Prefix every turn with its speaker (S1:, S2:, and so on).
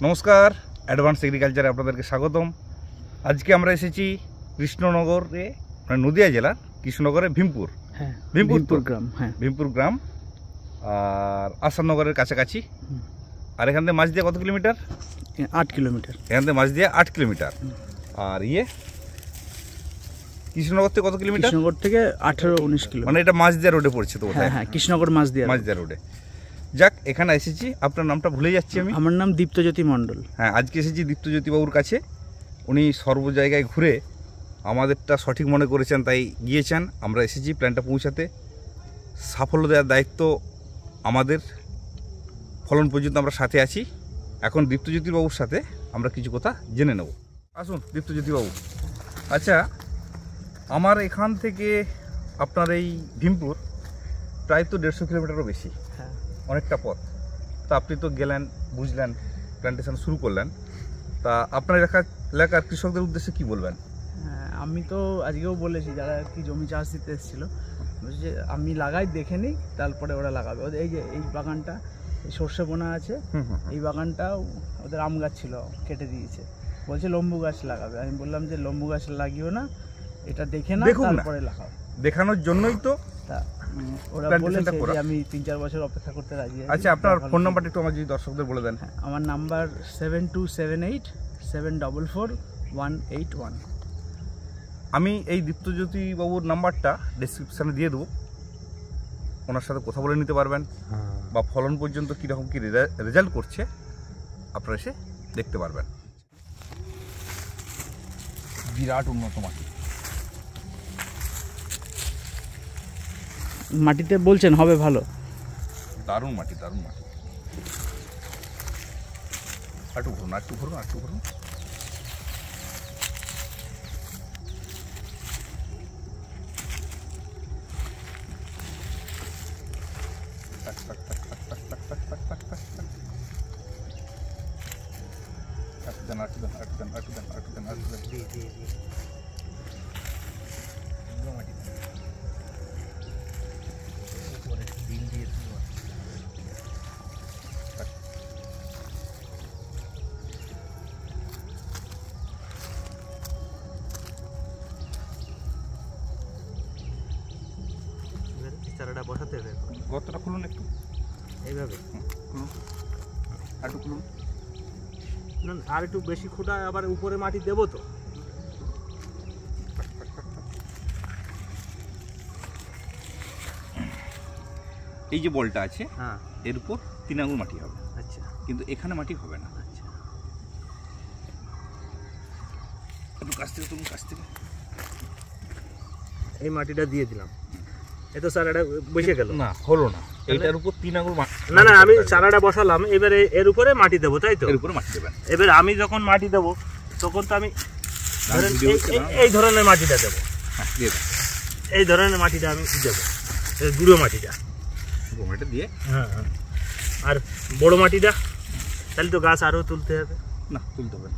S1: নমস্কার, অ্যাডভান্স এগ্রিকালচারে আপনাদেরকে স্বাগতম। আজকে আমরা এসেছি কৃষ্ণনগরে, মানে নদিয়া জেলার কৃষ্ণনগরে ভীমপুর গ্রাম, ভীমপুর গ্রাম আর আসাননগরের কাছাকাছি। আর এখান থেকে মাছ দিয়ে কত কিলোমিটার?
S2: 8 কিলোমিটার।
S1: এখান থেকে মাছ দিয়ে 8 কিলোমিটার। আর কৃষ্ণনগর থেকে কত কিলোমিটার?
S2: কৃষ্ণনগর থেকে 18-19 কিলোমিটার।
S1: মানে এটা মাছ দিয়ে রোডে পড়ছে তো?
S2: হ্যাঁ, কৃষ্ণনগর মাছ দিয়ে
S1: রোডে। যাক, এখানে এসেছি, আপনার নামটা ভুলে যাচ্ছি আমি।
S2: আমার নাম দীপ্তজ্যোতি মণ্ডল।
S1: হ্যাঁ, আজকে এসেছি দীপ্তজ্যোতি বাবুর কাছে। উনি সর্ব জায়গায় ঘুরে আমাদেরটা সঠিক মনে করেছেন, তাই গিয়েছেন। আমরা এসেছি প্ল্যানটা পৌঁছাতে। সাফল্য দেওয়ার দায়িত্ব আমাদের। ফলন পর্যন্ত আমরা সাথে আছি। এখন দীপ্তজ্যোতি বাবুর সাথে আমরা কিছু কথা জেনে নেব। আসুন দীপ্তজ্যোতি বাবু। আচ্ছা, আমার এখান থেকে আপনার এই ভীমপুর প্রায় তো 150 কিলোমিটারও বেশি।
S2: হ্যাঁ,
S1: অনেকটা পথ। তা আপনি তো গেলেন, বুঝলেন, প্ল্যান্টেশন শুরু করলেন। তা আপনার এলাকার কৃষকদের উদ্দেশ্যে কি বলবেন?
S2: আমি তো আজকেও বলেছি, যারা কি জমি চাষ দিতে এসেছিলো, যে আমি লাগাই দেখে নিই, তারপরে ওরা লাগাবে। এই যে এই বাগানটা, এই সর্ষে বোনা আছে, এই বাগানটাও ওদের আম গাছ ছিল, কেটে দিয়েছে। বলছে লেম্বু গাছ লাগাবে। আমি বললাম যে লেম্বু গাছ লাগিও না, এটা দেখে না, তারপরে লাগাও।
S1: দেখানোর জন্যই তো
S2: ওরা বলেছে যে আমি 3-4 বছর অপেক্ষা করতে রাজি আছি।
S1: আচ্ছা, আপনার ফোন নাম্বারটা একটু আমার যদি দর্শকদের বলে দেন।
S2: আমার নাম্বার 7278744181।
S1: আমি এই দীপ্তজ্যোতি বাবুর নাম্বারটা ডেসক্রিপশানে দিয়ে দেবো। ওনার সাথে কথা বলে নিতে পারবেন, বা ফলন পর্যন্ত কীরকম কী রেজাল্ট করছে আপনারা এসে দেখতে পারবেন। বিরাট উন্নত মাটি।
S2: মাটিতে বলছেন হবে ভালো?
S1: দারুণ মাটি, দারুণ মাটি। একটু ঘুরুন, একটু ঘুরুন, একটু ঘুরুন।
S2: চারাটা বসাতে হবে।
S1: গর্তটা খুলুন একটু,
S2: এইভাবে
S1: খুলুন, একটু খুলুন।
S2: না, আর একটু বেশি খোঁটা, আবার উপরে মাটি দেবো তো।
S1: এই যে বলটা আছে,
S2: হ্যাঁ,
S1: এর উপর 3 আঙুল মাটি হবে।
S2: আচ্ছা,
S1: কিন্তু এখানে মাটি হবে না।
S2: আচ্ছা,
S1: একটু কাছ থেকে তুলুন, কাছ থেকে।
S2: এই মাটিটা দিয়ে দিলাম। এ তো চারাটা বসে গেল
S1: না, হলো না। এইটার উপর 3 আঙুল
S2: না, আমি চারাটা বসালাম, এবারে এর উপরে মাটি দেবো, তাই তো?
S1: এর উপরে মাটি দেবেন।
S2: এবার আমি যখন মাটি দেবো, তখন তো আমি এই ধরনের মাটিটা দেবো।
S1: হ্যাঁ, দিয়ে দেন।
S2: এই ধরনের মাটিটা আমি দেবো, গুঁড়ো মাটিটা
S1: দিয়ে।
S2: হ্যাঁ, আর বড় মাটিটা তাহলে তো গাছ আরও তুলতে হবে।
S1: না, তুলতে হবে না।